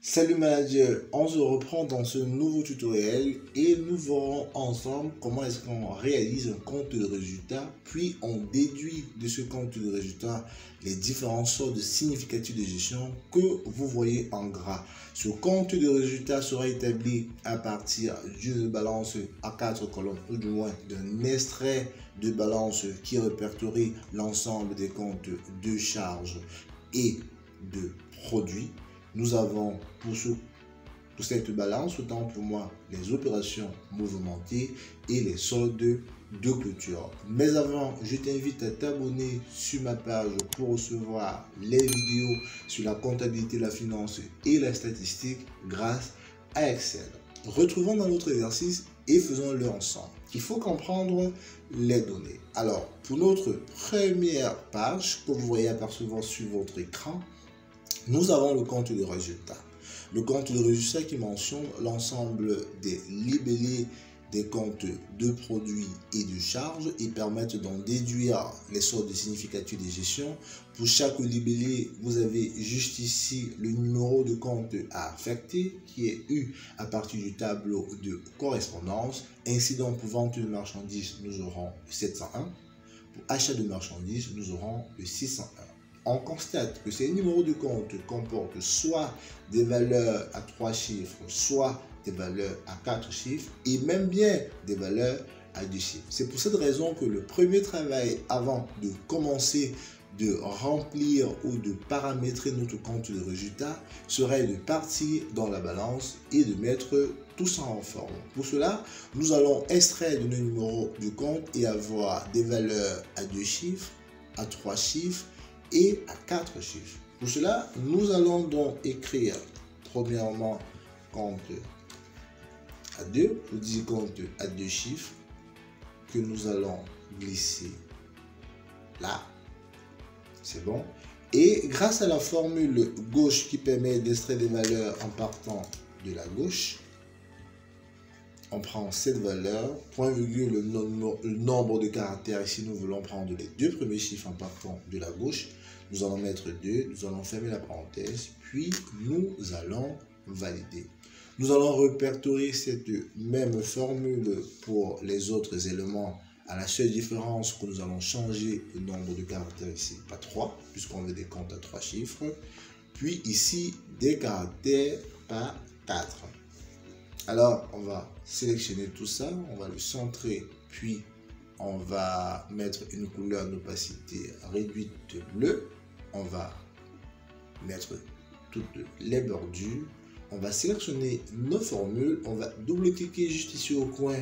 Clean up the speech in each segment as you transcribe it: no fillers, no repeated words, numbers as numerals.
Salut manager, on se reprend dans ce nouveau tutoriel et nous verrons ensemble comment est-ce qu'on réalise un compte de résultat, puis on déduit de ce compte de résultat les différentes sortes de significatifs de gestion que vous voyez en gras. Ce compte de résultat sera établi à partir d'une balance à 4 colonnes, ou du moins d'un extrait de balance qui répertorie l'ensemble des comptes de charges et de produits. Nous avons pour cette balance, autant pour moi, les opérations mouvementées et les soldes de clôture. Mais avant, je t'invite à t'abonner sur ma page pour recevoir les vidéos sur la comptabilité, la finance et la statistique grâce à Excel. Retrouvons dans notre exercice et faisons-le ensemble. Il faut comprendre les données. Alors, pour notre première page que vous voyez apercevoir sur votre écran, nous avons le compte de résultat. Le compte de résultat qui mentionne l'ensemble des libellés des comptes de produits et de charges et permettent d'en déduire les sortes de significatifs de gestion. Pour chaque libellé, vous avez juste ici le numéro de compte à affecter qui est eu à partir du tableau de correspondance. Ainsi donc, pour vente de marchandises, nous aurons le 701. Pour achat de marchandises, nous aurons le 601. On constate que ces numéros de compte comportent soit des valeurs à 3 chiffres, soit des valeurs à 4 chiffres et même bien des valeurs à 2 chiffres. C'est pour cette raison que le premier travail avant de commencer de remplir ou de paramétrer notre compte de résultat serait de partir dans la balance et de mettre tout ça en forme. Pour cela, nous allons extraire de nos numéros de compte et avoir des valeurs à 2 chiffres, à 3 chiffres et à 4 chiffres. Pour cela, nous allons donc écrire premièrement compte à 2, je dis compte à 2 chiffres que nous allons glisser là. C'est bon. Et grâce à la formule gauche qui permet d'extraire des valeurs en partant de la gauche, on prend cette valeur, point virgule, le nombre de caractères. Ici, nous voulons prendre les deux premiers chiffres en partant de la gauche. Nous allons mettre 2, nous allons fermer la parenthèse, puis nous allons valider. Nous allons répertorier cette même formule pour les autres éléments, à la seule différence que nous allons changer le nombre de caractères ici, pas 3, puisqu'on veut des comptes à 3 chiffres. Puis ici, des caractères par 4. Alors, on va sélectionner tout ça, on va le centrer, puis on va mettre une couleur d'opacité réduite bleue. On va mettre toutes les bordures. On va sélectionner nos formules. On va double-cliquer juste ici au coin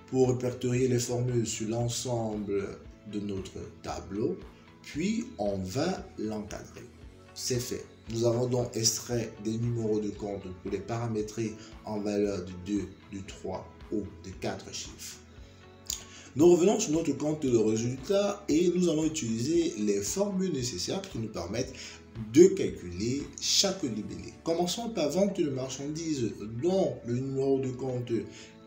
pour répertorier les formules sur l'ensemble de notre tableau. Puis, on va l'encadrer. C'est fait. Nous avons donc extrait des numéros de compte pour les paramétrer en valeur de 2, de 3 ou de 4 chiffres. Nous revenons sur notre compte de résultat et nous allons utiliser les formules nécessaires qui nous permettent de calculer chaque libellé. Commençons par vente de marchandises dont le numéro de compte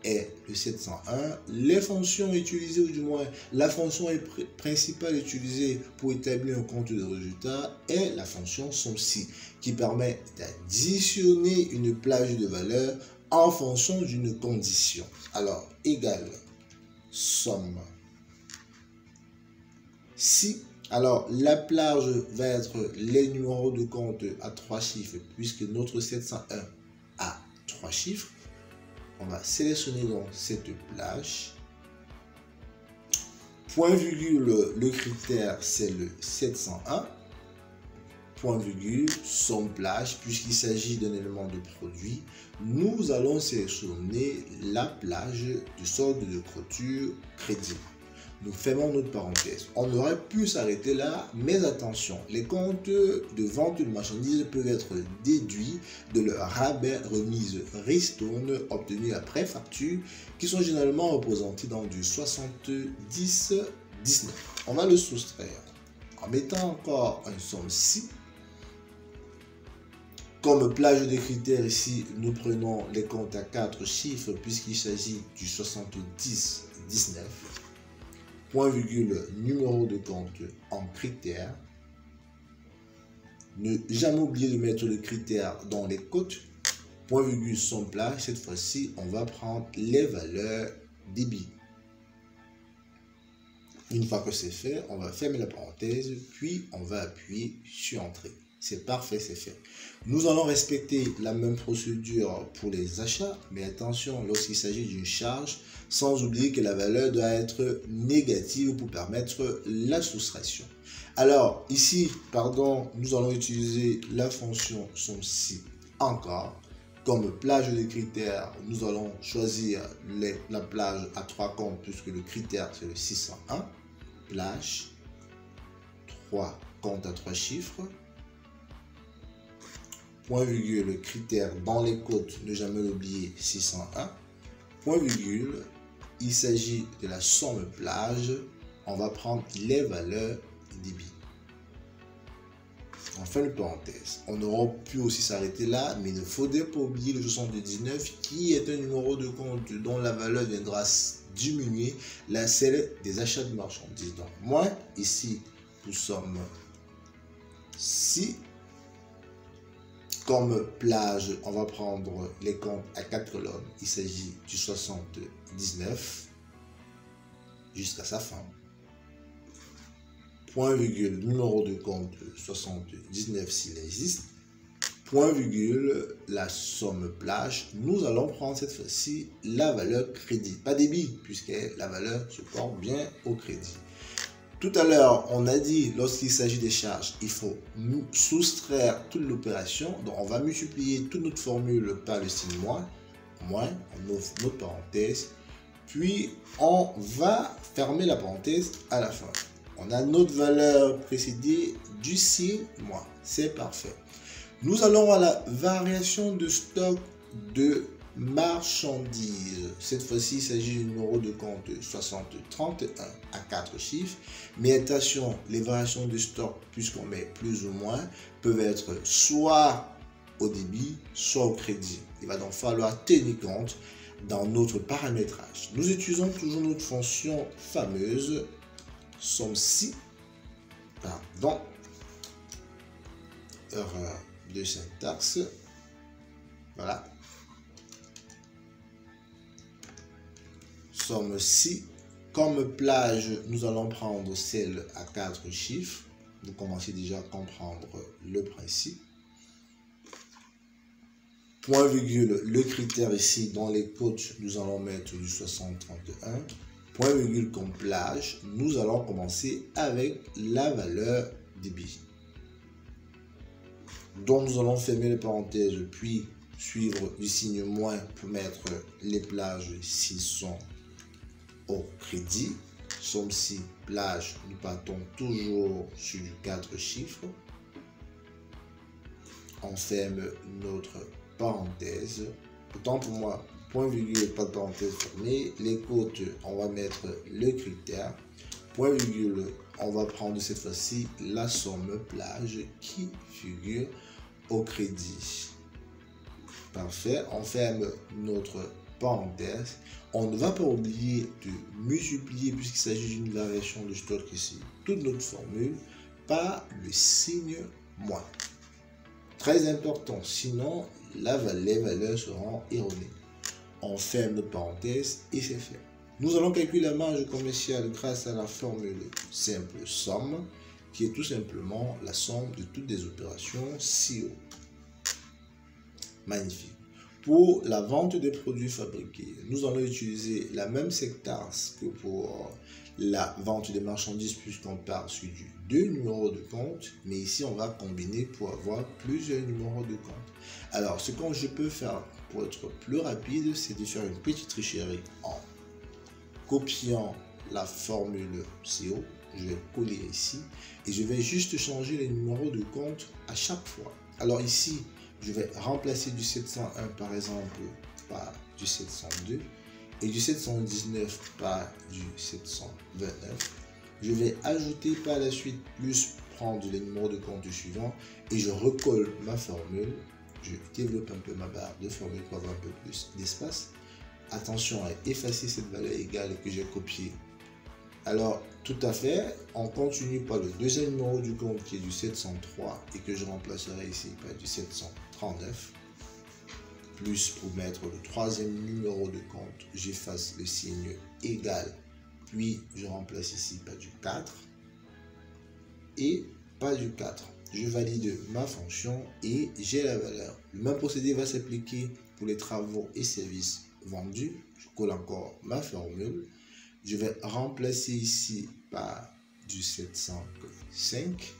est le 701. Les fonctions utilisées, ou du moins la fonction principale utilisée pour établir un compte de résultat est la fonction SOMME-CI qui permet d'additionner une plage de valeurs en fonction d'une condition. Alors, égale somme si. Alors, la plage va être les numéros de compte à 3 chiffres puisque notre 701 a 3 chiffres. On va sélectionner donc cette plage. Point virgule, le critère c'est le 701. Point virgule, somme plage, puisqu'il s'agit d'un élément de produit, nous allons sélectionner la plage du solde de clôture crédit. Nous fermons notre parenthèse. On aurait pu s'arrêter là, mais attention, les comptes de vente de marchandises peuvent être déduits de leur rabais remise ristourne obtenus après facture, qui sont généralement représentés dans du 70-19. On va le soustraire en mettant encore un SOMME-CI. Comme plage de critères ici, nous prenons les comptes à 4 chiffres puisqu'il s'agit du 70-19. Point virgule, numéro de compte en critère. Ne jamais oublier de mettre le critère dans les côtes point virgule somme plage. Cette fois-ci, on va prendre les valeurs débit. Une fois que c'est fait, on va fermer la parenthèse, puis on va appuyer sur Entrée. C'est parfait, c'est fait. Nous allons respecter la même procédure pour les achats, mais attention lorsqu'il s'agit d'une charge, sans oublier que la valeur doit être négative pour permettre la soustraction. Alors ici, nous allons utiliser la fonction somme-ci encore. Comme plage des critères, nous allons choisir la plage à 3 comptes puisque le critère c'est le 601. Plage, 3 comptes à 3 chiffres. Point virgule, le critère dans les côtes, ne jamais l'oublier, 601. Point virgule, il s'agit de la somme plage. On va prendre les valeurs débit. En fin de parenthèse, on aura pu aussi s'arrêter là, mais il ne faudrait pas oublier le 79 qui est un numéro de compte dont la valeur viendra diminuer la celle des achats de marchandises. Donc, moi, ici, nous sommes 6. Comme plage, on va prendre les comptes à 4 colonnes. Il s'agit du 79 jusqu'à sa fin. Point virgule, numéro de compte 79 s'il existe. Point virgule, la somme plage. Nous allons prendre cette fois-ci la valeur crédit. Pas débit, puisque la valeur se porte bien au crédit. Tout à l'heure, on a dit, lorsqu'il s'agit des charges, il faut nous soustraire toute l'opération. Donc, on va multiplier toute notre formule par le signe moins. Moins, on ouvre notre parenthèse. Puis, on va fermer la parenthèse à la fin. On a notre valeur précédée du signe moins. C'est parfait. Nous allons à la variation de stock de marchandises. Cette fois-ci, il s'agit du numéro de compte 6031 à 4 chiffres. Mais attention, les variations de stock, puisqu'on met plus ou moins, peuvent être soit au débit, soit au crédit. Il va donc falloir tenir compte dans notre paramétrage. Nous utilisons toujours notre fonction fameuse somme-ci. Pardon. Erreur de syntaxe. Voilà. Somme-ci. Comme plage, nous allons prendre celle à 4 chiffres. Vous commencez déjà à comprendre le principe. Point virgule, le critère ici dans les côtes, nous allons mettre du 6031. Point virgule comme plage, nous allons commencer avec la valeur débit. Donc nous allons fermer les parenthèses puis suivre du signe moins pour mettre les plages s'ils sont au crédit. Somme-ci, plage, nous partons toujours sur du 4 chiffres. On ferme notre parenthèse. Autant pour moi, point virgule, pas de parenthèse fermée. Les côtes, on va mettre le critère. Point virgule, on va prendre cette fois-ci la somme plage qui figure au crédit. Parfait. On ferme notre parenthèse. On ne va pas oublier de multiplier, puisqu'il s'agit d'une variation de stock ici, toute notre formule par le signe moins. Très important, sinon les valeurs seront erronées. On ferme notre parenthèse et c'est fait. Nous allons calculer la marge commerciale grâce à la formule simple somme, qui est tout simplement la somme de toutes les opérations CO. Magnifique. Pour la vente des produits fabriqués, nous allons utiliser la même syntaxe que pour la vente des marchandises, puisqu'on part sur du 2 numéros de compte, mais ici on va combiner pour avoir plusieurs numéros de compte. Alors ce que je peux faire pour être plus rapide, c'est de faire une petite tricherie en copiant la formule CO. Je vais coller ici et je vais juste changer les numéros de compte à chaque fois. Alors ici, je vais remplacer du 701 par exemple par du 702 et du 719 par du 729. Je vais ajouter par la suite plus prendre les numéros de compte suivants et je recolle ma formule. Je développe un peu ma barre de formule pour avoir un peu plus d'espace. Attention à effacer cette valeur égale que j'ai copiée. Alors, tout à fait, on continue par le deuxième numéro du compte qui est du 703 et que je remplacerai ici par du 739. plus pour mettre le troisième numéro de compte, j'efface le signe égal, puis je remplace ici pas du 4 et pas du 4. Je valide ma fonction et j'ai la valeur. Le même procédé va s'appliquer pour les travaux et services vendus. Je colle encore ma formule. Je vais remplacer ici par du 705.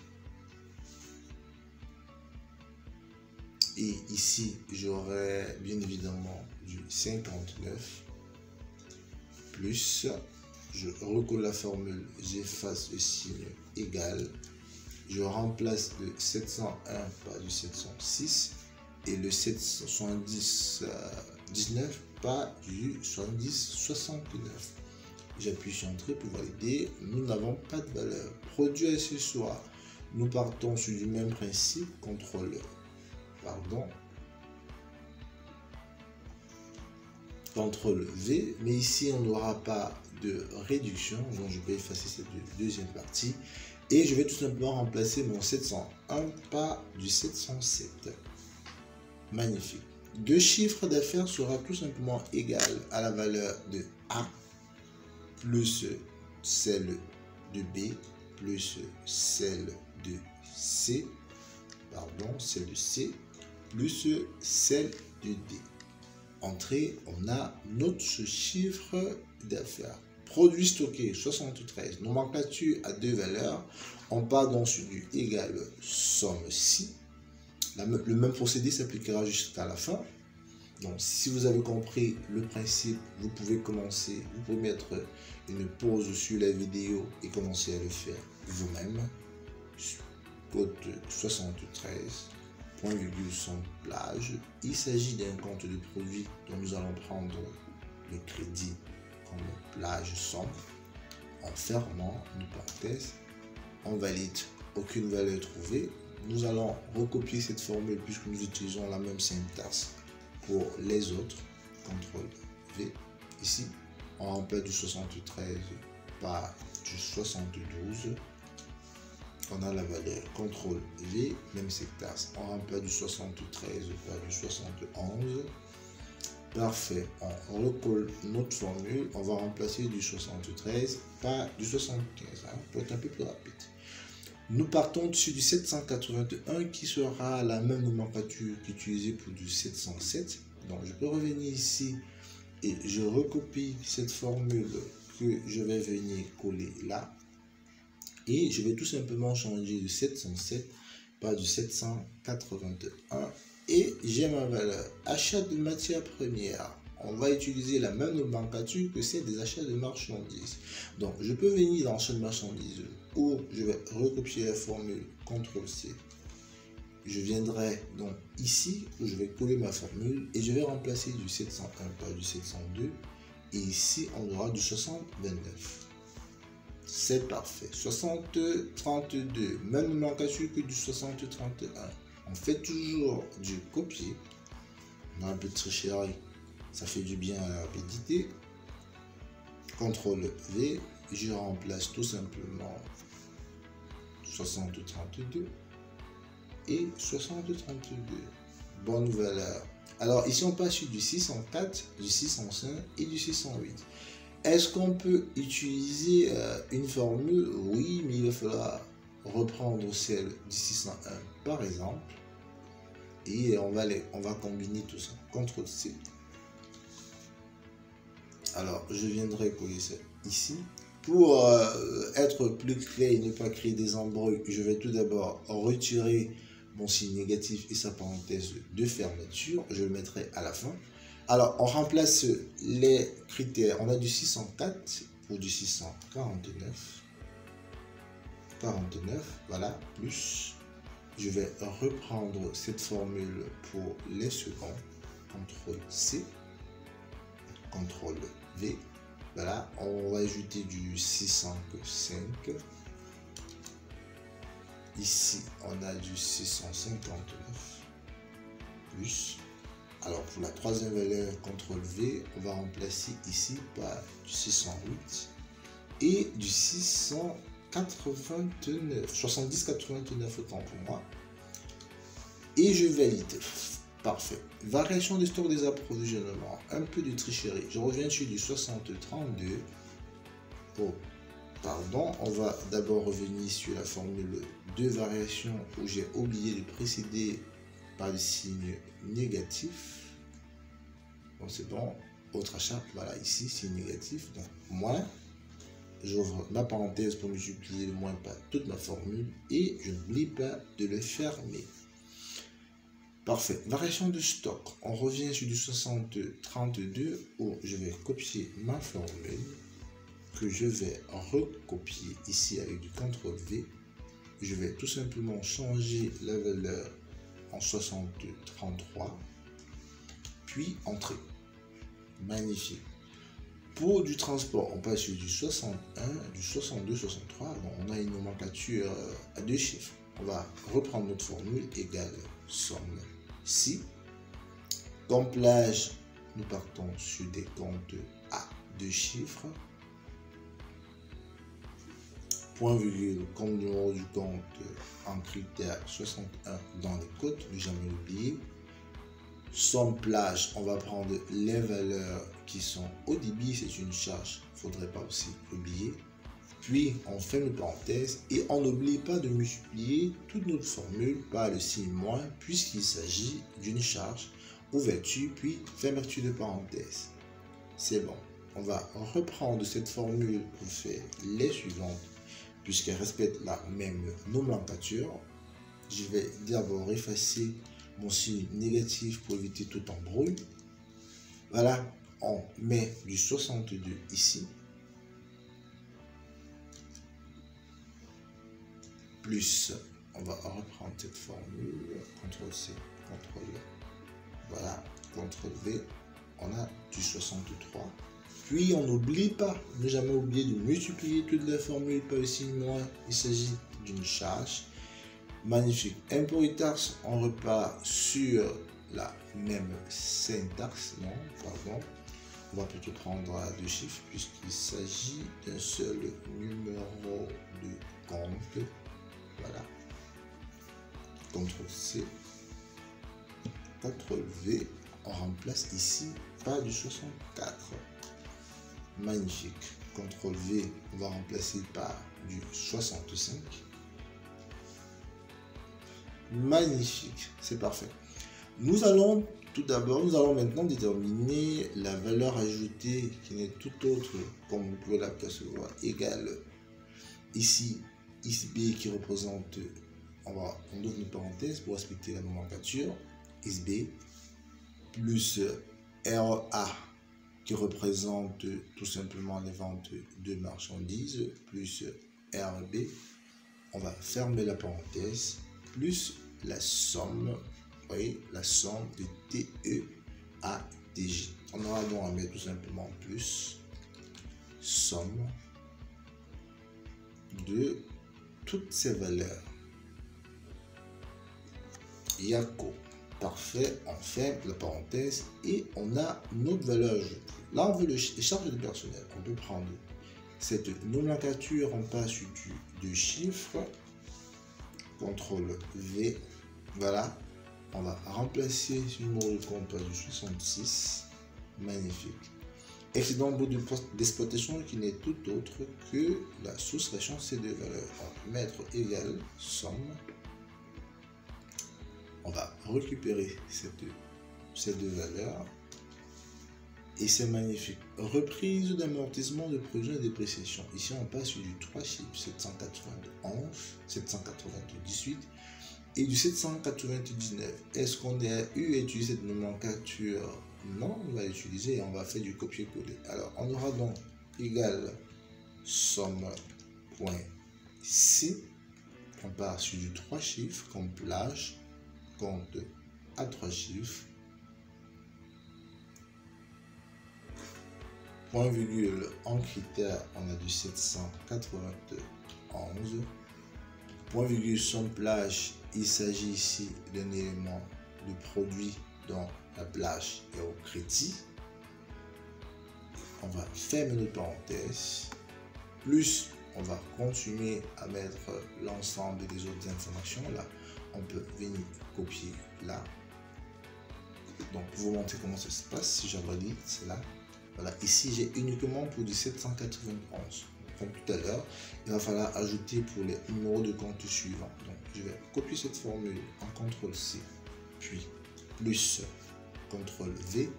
Et ici, j'aurai bien évidemment du 59 plus, je recolle la formule, j'efface le signe égal, je remplace le 701 par du 706 et le 779 par du 7069. J'appuie sur Entrée pour valider. Nous n'avons pas de valeur. Produit accessoire. Nous partons sur du même principe. CTRL V, mais ici on n'aura pas de réduction, donc je peux effacer cette deuxième partie et je vais tout simplement remplacer mon 701 par du 707. Magnifique. Le chiffre d'affaires sera tout simplement égal à la valeur de A plus celle de B plus celle de C, celle de C plus celle de D. Entrée, on a notre chiffre d'affaires. Produit stocké 73. Nomenclature à deux valeurs. On part donc sur du égal somme ci. Le même procédé s'appliquera jusqu'à la fin. Donc, si vous avez compris le principe, vous pouvez commencer. Vous pouvez mettre une pause sur la vidéo et commencer à le faire vous-même. Code 73. Point virgule sans plage. Il s'agit d'un compte de produit dont nous allons prendre le crédit comme plage somme. En fermant une parenthèse, on valide aucune valeur trouvée. Nous allons recopier cette formule puisque nous utilisons la même syntaxe pour les autres. CTRL V. Ici, on remplace du 73 par du 72. On a la valeur CTRL V, même syntaxe. On remplace du 73 par du 71. Parfait. On recolle notre formule. On va remplacer du 73 par du 75 pour être un peu plus rapide. Nous partons dessus du 781 qui sera la même nomenclature qu'utilisée pour du 707. Donc je peux revenir ici et je recopie cette formule que je vais venir coller là. Et je vais tout simplement changer du 707 par du 781 et j'ai ma valeur. Achat de matières premières. On va utiliser la même nomenclature que celle des achats de marchandises. Donc, je peux venir dans achat de marchandises où je vais recopier la formule CTRL-C. Je viendrai donc ici où je vais coller ma formule et je vais remplacer du 701 par du 702 et ici on aura du 6029. C'est parfait. 6032, même nomenclature que du 6031. On fait toujours du copier. On a un peu de tricherie. Ça fait du bien à la rapidité. CTRL V. Je remplace tout simplement 6032 et 6032. Bonne valeur. Alors ici on passe sur du 604, du 605 et du 608. Est-ce qu'on peut utiliser une formule? Oui, mais il va falloir reprendre celle du 601 par exemple. Et on va combiner tout ça. CTRL-C. Alors, je viendrai coller ça ici. Pour être plus clair et ne pas créer des embrouilles, je vais tout d'abord retirer mon signe négatif et sa parenthèse de fermeture. Je le mettrai à la fin. Alors, on remplace les critères. On a du 604 pour du 649. 49, voilà, plus. Je vais reprendre cette formule pour les seconds. CTRL-C. CTRL-V. Voilà, on va ajouter du 605. Ici, on a du 659. Plus. Alors, pour la troisième valeur, CTRL-V, on va remplacer ici par du 608 et du 689, 70-89 autant pour moi. Et je valide. Parfait. Variation de stock des approvisionnements. Un peu de tricherie. Je reviens sur du 60-32. Oh, pardon. On va d'abord revenir sur la formule de variation où j'ai oublié de précéder par le signe négatif. Bon, c'est bon. Autre achat. Voilà, ici, signe négatif. Donc, moins. J'ouvre ma parenthèse pour multiplier le moins par toute ma formule et je n'oublie pas de le fermer. Parfait. Variation de stock. On revient sur du 60-32 où je vais copier ma formule que je vais recopier ici avec du CTRL-V. Je vais tout simplement changer la valeur en 60-33 puis entrer. Magnifique. Pour du transport, on passe sur du 61, du 62, 63. Donc on a une nomenclature à deux chiffres. On va reprendre notre formule égale somme. Si, comme plage, nous partons sur des comptes à deux chiffres. Point virgule, comme numéro du compte en critère 61 dans les côtes, ne jamais l'oublier. Somme plage, on va prendre les valeurs qui sont au débit, c'est une charge, il ne faudrait pas aussi l'oublier. Puis on ferme une parenthèse et on n'oublie pas de multiplier toute notre formule par le signe moins puisqu'il s'agit d'une charge, ouverture puis fermeture de parenthèse. C'est bon, on va reprendre cette formule pour faire les suivantes puisqu'elle respecte la même nomenclature. Je vais d'abord effacer mon signe négatif pour éviter tout embrouille. Voilà, on met du 62 ici. Plus, on va reprendre cette formule, CTRL-C, CTRL-V. Voilà, CTRL-V, on a du 63. Puis on n'oublie pas, ne jamais oublier de multiplier toutes les formules par le signe moins. Il s'agit d'une charge. Magnifique. Impôt et taxes, on repart sur la même syntaxe. Non, pardon. On va plutôt prendre à deux chiffres puisqu'il s'agit d'un seul numéro de compte. Voilà. CTRL-C, CTRL-V. On remplace ici par du 64. Magnifique. CTRL-V, on va remplacer par du 65. Magnifique, c'est parfait. Nous allons maintenant déterminer la valeur ajoutée qui n'est tout autre, comme vous pouvez l'apercevoir, égale ici ISB qui représente, on ouvre une parenthèse pour respecter la nomenclature, ISB plus RA qui représente tout simplement les ventes de marchandises plus RB. On va fermer la parenthèse plus la somme, vous voyez, la somme de TE à TJ. On aura donc à mettre tout simplement plus somme de toutes ces valeurs. Yako. Parfait, on ferme la parenthèse et on a notre valeur ajoutée. Là, on veut les charges de personnel. On peut prendre cette nomenclature, on passe sur du deux chiffres. CTRL-V, voilà, on va remplacer ce numéro de compte par du 66, magnifique. Excédent bout d'exploitation qui n'est tout autre que la soustraction de ces deux valeurs. On va mettre égal somme, on va récupérer ces deux valeurs et c'est magnifique. Reprise d'amortissement de produits de dépréciation. Ici, on passe sur du 3 chiffres, 791, 798 et du 799. Est-ce qu'on a eu à utiliser cette nomenclature? Non, on va l'utiliser et on va faire du copier-coller. Alors, on aura donc égal somme.c. On part sur du 3 chiffres comme plage, compte à 3 chiffres. Point virgule en critère, on a du 791. Point virgule somme plage, il s'agit ici d'un élément de produit dont la plage est au crédit. On va fermer notre parenthèse. Plus, on va continuer à mettre l'ensemble des autres informations là. On peut venir copier là. Donc, pour vous montrer comment ça se passe, si j'agrandis, c'est là. Voilà, ici, j'ai uniquement pour du 791. Comme tout à l'heure, il va falloir ajouter pour les numéros de compte suivants. Donc, je vais copier cette formule en CTRL-C, puis plus CTRL-V.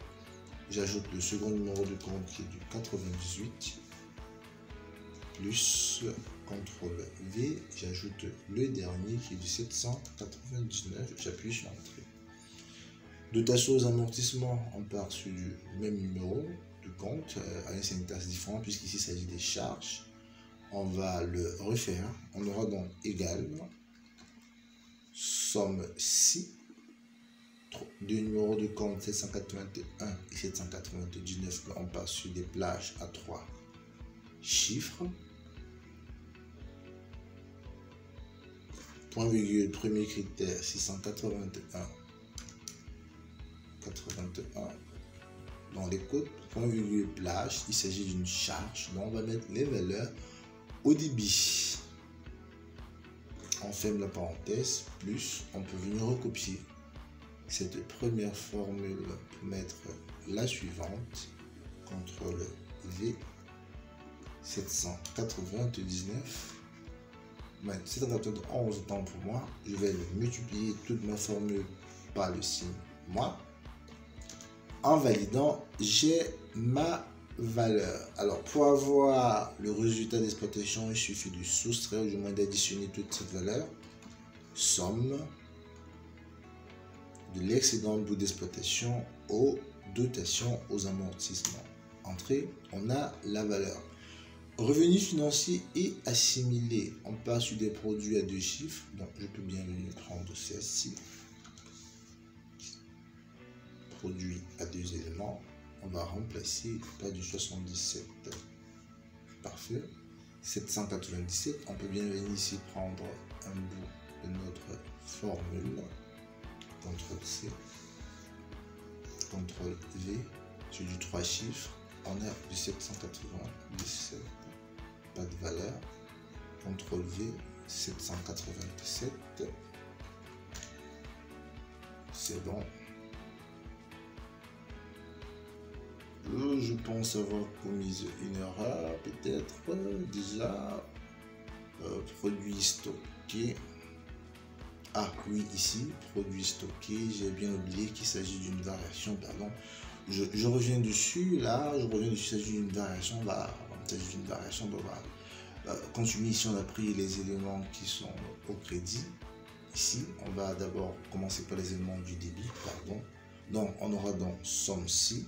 J'ajoute le second numéro de compte qui est du 98, plus CTRL-V. J'ajoute le dernier qui est du 799. J'appuie sur Entrée. Dotation aux amortissements, on part sur du même numéro de compte avec une syntaxe différente puisqu'ici il s'agit des charges. On va le refaire. On aura donc égal somme si deux numéros de compte 781 et 799. Là, on passe sur des plages à 3 chiffres. Point virgule, premier critère 681. 81 dans les codes, point virgule plage, il s'agit d'une charge, donc on va mettre les valeurs au débit. On ferme la parenthèse, plus on peut venir recopier cette première formule pour mettre la suivante, CTRL V 799. 791 autant pour moi, je vais multiplier toute ma formule par le signe moins. En validant, j'ai ma valeur. Alors, pour avoir le résultat d'exploitation, il suffit de soustraire, ou du moins d'additionner toute cette valeur. Somme de l'excédent brut d'exploitation aux dotations aux amortissements. Entrée, on a la valeur. Revenu financier et assimilé. On passe sur des produits à deux chiffres. Donc, je peux bien venir prendre celle-ci. Produit à deux éléments, on va remplacer par du 77. Parfait. 797, on peut bien venir ici prendre un bout de notre formule. CTRL-C, CTRL-V, sur du 3 chiffres, on a du 797, pas de valeur. CTRL-V, 787, c'est bon. Je pense avoir commis une erreur, peut-être déjà. Produit stocké. Ah oui, ici, produit stocké. J'ai bien oublié qu'il s'agit d'une variation. Pardon. Je reviens dessus. Là, je reviens dessus. Il s'agit d'une variation. Il s'agit d'une variation. Donc, on va continuer ici. On a pris les éléments qui sont au crédit. Ici, on va d'abord commencer par les éléments du débit. Pardon. Donc, on aura donc somme si.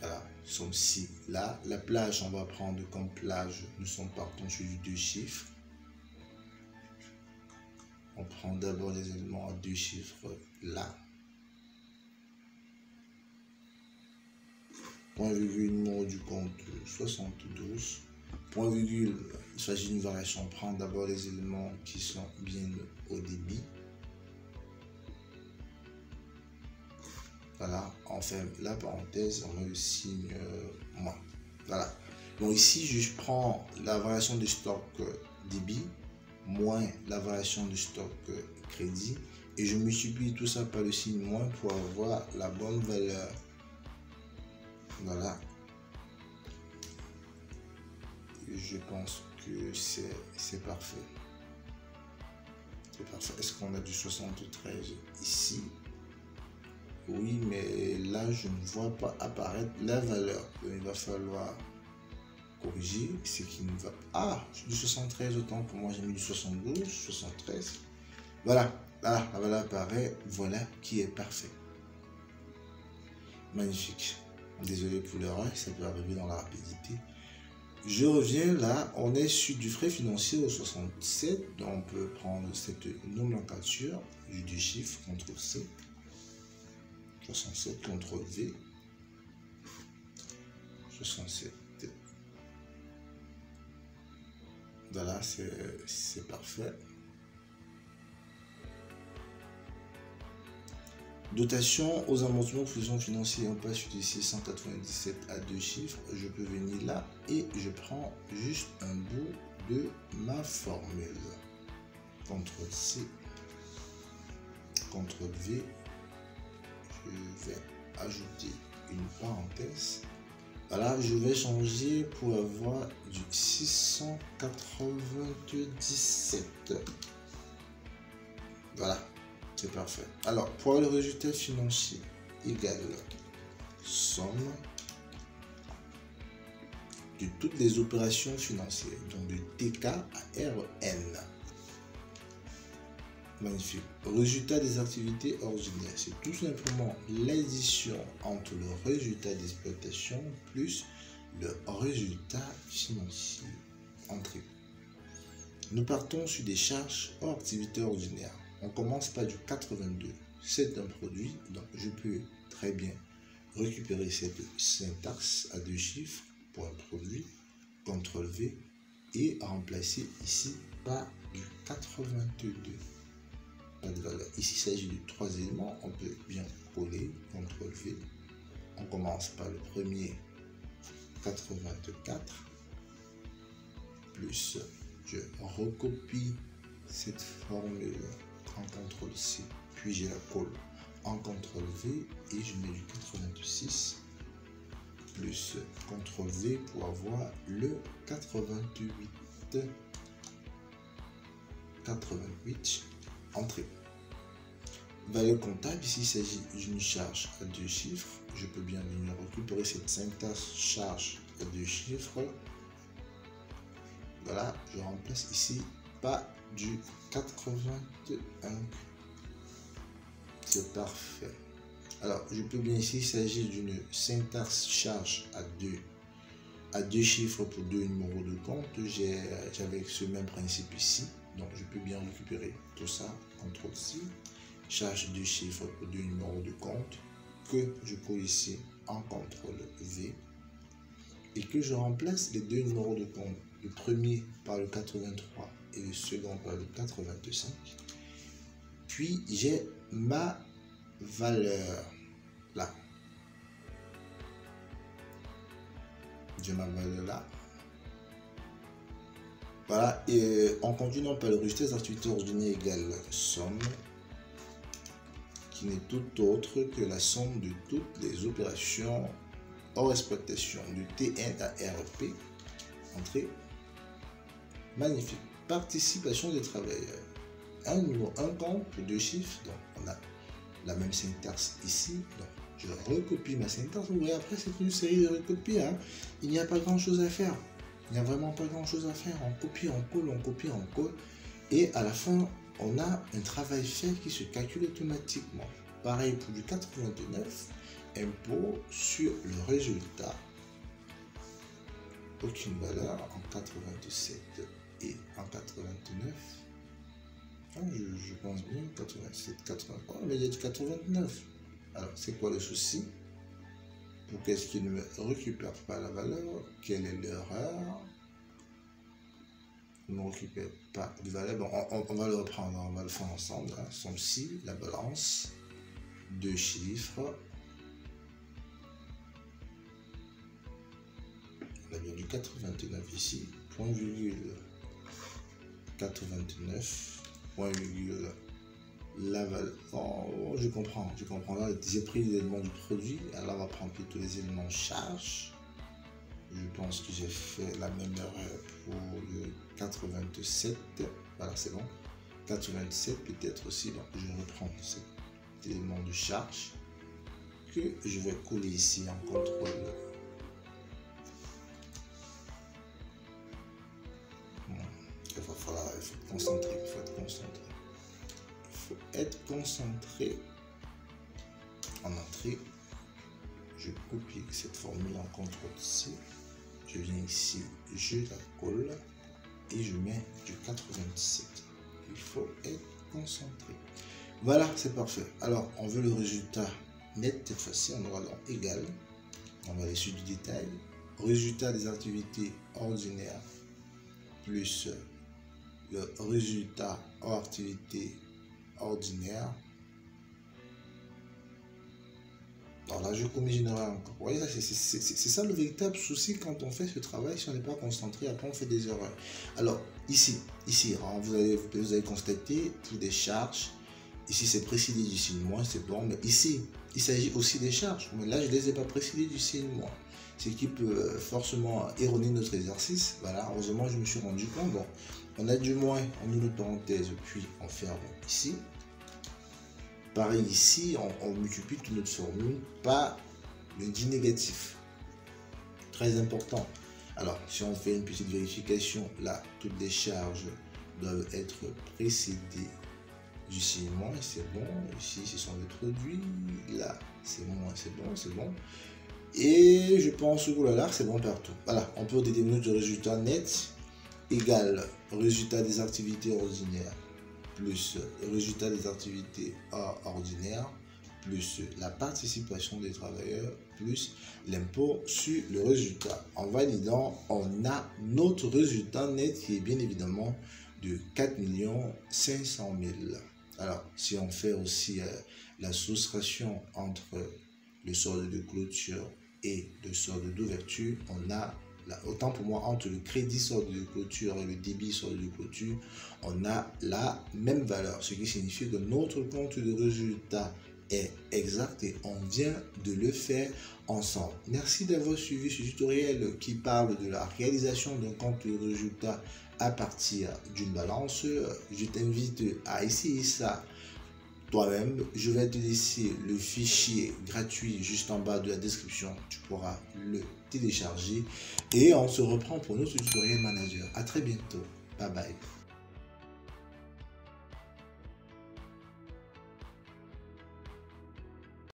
Voilà, somme si là. La plage, on va prendre comme plage, nous sommes partons sur du 2 chiffres. On prend d'abord les éléments à 2 chiffres là. Point virgule, numéro du compte 72. Point virgule, il s'agit d'une variation. On prend d'abord les éléments qui sont bien au débit. Voilà, on ferme la parenthèse, on met le signe moins. Voilà. Donc ici, je prends la variation de stock débit moins la variation de stock crédit et je multiplie tout ça par le signe moins pour avoir la bonne valeur. Voilà. Et je pense que c'est parfait. C'est parfait. Est-ce qu'on a du 73 ici? Oui, mais là, je ne vois pas apparaître la valeur. Il va falloir corriger ce qui ne va pas. Ah, du 73, autant pour moi, j'ai mis du 72, 73. Voilà, là, la valeur apparaît. Voilà qui est parfait. Magnifique. Désolé pour l'erreur, ça peut arriver dans la rapidité. Je reviens là, on est sur du frais financier au 67. Donc, on peut prendre cette nomenclature du 2 chiffres, CTRL-C. 67, CTRL-V, 67. Voilà, c'est parfait. Dotation aux amortissements fusion financiers, on passe sur du 697 à 2 chiffres. Je peux venir là et je prends juste un bout de ma formule. CTRL-C, CTRL V, je vais ajouter une parenthèse. Voilà, je vais changer pour avoir du 697. Voilà, c'est parfait. Alors, pour le résultat financier égal somme de toutes les opérations financières, donc de TK à RN. Magnifique. Résultat des activités ordinaires, c'est tout simplement l'addition entre le résultat d'exploitation plus le résultat financier. Entrée. Nous partons sur des charges hors activité ordinaire. On commence par du 82. C'est un produit, donc je peux très bien récupérer cette syntaxe à 2 chiffres pour un produit, CTRL V et remplacer ici par du 82. Pas de valeur. Ici, il s'agit de 3 éléments. On peut bien coller, CTRL V. On commence par le premier 84 plus je recopie cette formule en CTRL C, puis je la colle en CTRL V et je mets du 86 plus CTRL V pour avoir le 88. Entrée. Valeur comptable, ici il s'agit d'une charge à 2 chiffres. Je peux bien venir récupérer cette syntaxe charge à 2 chiffres. Voilà, je remplace ici par du 81. C'est parfait. Alors, je peux bien ici, il s'agit d'une syntaxe charge à deux chiffres pour 2 numéros de compte. J'avais ce même principe ici. Donc, je peux bien récupérer tout ça, CTRL C, charge 2 chiffres pour 2 numéros de compte, que je colle ici en CTRL V, et que je remplace les 2 numéros de compte, le premier par le 83 et le second par le 85. Puis, j'ai ma valeur là. J'ai ma valeur là. Voilà, et en continuant par le résultat des activités ordinaires égale somme, qui n'est tout autre que la somme de toutes les opérations hors exploitation du T1 à RP. Entrée. Magnifique. Participation des travailleurs. Un compte pour 2 chiffres, donc on a la même syntaxe ici. Donc je recopie ma syntaxe. Vous voyez, après c'est une série de recopies. Hein. Il n'y a pas grand chose à faire. Il n'y a vraiment pas grand chose à faire. On copie, on colle, on copie, on colle. Et à la fin, on a un travail fait qui se calcule automatiquement. Pareil pour du 89, impôt sur le résultat. Aucune valeur en 87 et en 89. Je pense bien 87, 83, mais il y a du 89. Alors, c'est quoi le souci? Pourquoi est-ce qu'il ne me récupère pas la valeur? Quelle est l'erreur? Il ne me récupère pas de valeur. Bon, on va le reprendre, on va le faire ensemble. Hein. Somme ci, la balance, 2 chiffres. On a bien du 89 ici, point virgule 89, point virgule la valeur. Oh, je comprends. Là, j'ai pris les éléments du produit. Alors, on va prendre plutôt les éléments charge. Je pense que j'ai fait la même erreur pour le 87. Voilà, c'est bon. 87 peut-être aussi. Donc, je reprends cet élément de charge que je vais coller ici en contrôle. Il faut être concentré. Il faut être concentré. En entrée, je copie cette formule en CTRL-C. Je viens ici, je la colle et je mets du 87. Il faut être concentré. Voilà, c'est parfait. Alors, on veut le résultat net. Cette fois-ci, on aura donc égal. On va aller sur du détail. Résultat des activités ordinaires plus le résultat hors activité ordinaire. Alors là, je commets une erreur encore. Vous voyez, c'est ça le véritable souci quand on fait ce travail. Si on n'est pas concentré, après on fait des erreurs. Alors, ici, vous allez constater pour des charges, Ici, c'est précédé du signe moins, c'est bon. Mais ici, il s'agit aussi des charges. Mais là, je ne les ai pas précédés du signe moins. Ce qui peut forcément erroner notre exercice. Voilà, heureusement, je me suis rendu compte. Bon, on a du moins en une parenthèse, puis on ferme ici. Pareil ici, on multiplie toute notre formule par le dit négatif. Très important. Alors, si on fait une petite vérification, là, toutes les charges doivent être précédées du signe moins, c'est bon. Ici, ce sont les produits. Là, c'est moins, c'est bon, c'est bon. Et je pense que là, c'est bon partout. Voilà, on peut déterminer le résultat net égal résultat des activités ordinaires plus le résultat des activités ordinaires plus la participation des travailleurs plus l'impôt sur le résultat. En validant, on a notre résultat net qui est bien évidemment de 4 500 000. Alors, si on fait aussi la soustraction entre le solde de clôture et le solde d'ouverture, on a là, autant pour moi entre le crédit solde de clôture et le débit solde de clôture, on a la même valeur, ce qui signifie que notre compte de résultat est exact et on vient de le faire ensemble. Merci d'avoir suivi ce tutoriel qui parle de la réalisation d'un compte de résultat à partir d'une balance. Je t'invite à essayer ça toi-même. Je vais te laisser le fichier gratuit juste en bas de la description. Tu pourras le télécharger et on se reprend pour notre tutoriel manager. À très bientôt. Bye bye.